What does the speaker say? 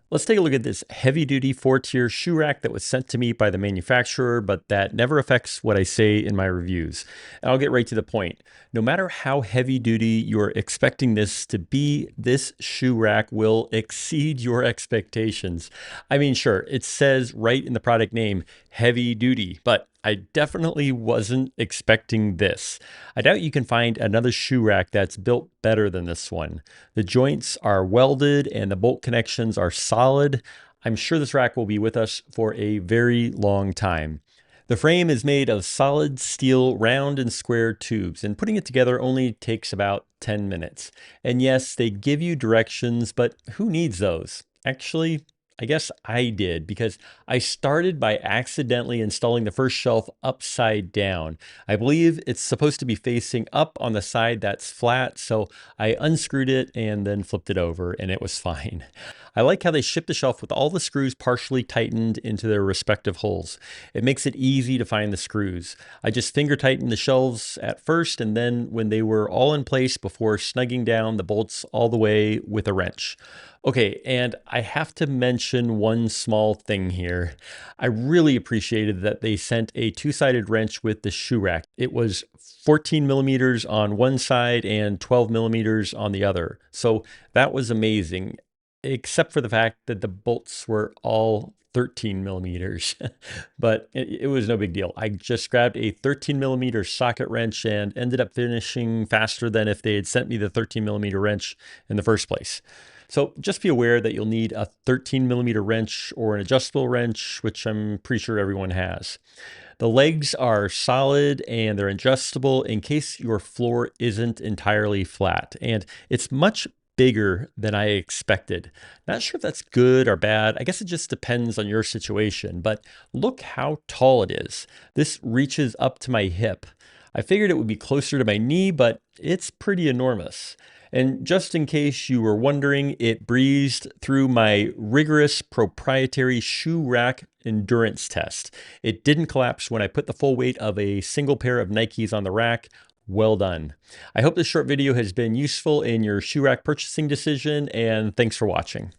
Let's take a look at this heavy-duty 4-tier shoe rack that was sent to me by the manufacturer, but that never affects what I say in my reviews. And I'll get right to the point. No matter how heavy-duty you're expecting this to be, this shoe rack will exceed your expectations. I mean, sure, it says right in the product name, heavy-duty, but I definitely wasn't expecting this. I doubt you can find another shoe rack that's built better than this one. The joints are welded and the bolt connections are solid. I'm sure this rack will be with us for a very long time. The frame is made of solid steel round and square tubes, and putting it together only takes about 10 minutes. And yes, they give you directions, but who needs those? Actually, I guess I did, because I started by accidentally installing the first shelf upside down. I believe it's supposed to be facing up on the side that's flat, so I unscrewed it and then flipped it over, and it was fine. I like how they ship the shelf with all the screws partially tightened into their respective holes. It makes it easy to find the screws. I just finger tightened the shelves at first, and then when they were all in place before snugging down the bolts all the way with a wrench. Okay, and I have to mention one small thing here. I really appreciated that they sent a two-sided wrench with the shoe rack. It was 14 millimeters on one side and 12 millimeters on the other. So that was amazing, except for the fact that the bolts were all 13 millimeters, but it was no big deal. I just grabbed a 13 millimeter socket wrench and ended up finishing faster than if they had sent me the 13 millimeter wrench in the first place. So just be aware that you'll need a 13 millimeter wrench or an adjustable wrench, which I'm pretty sure everyone has. The legs are solid and they're adjustable in case your floor isn't entirely flat. And it's much bigger than I expected. Not sure if that's good or bad. I guess it just depends on your situation, but look how tall it is. This reaches up to my hip. I figured it would be closer to my knee, but it's pretty enormous. And just in case you were wondering, it breezed through my rigorous proprietary shoe rack endurance test. It didn't collapse when I put the full weight of a single pair of Nikes on the rack. Well done. I hope this short video has been useful in your shoe rack purchasing decision, and thanks for watching.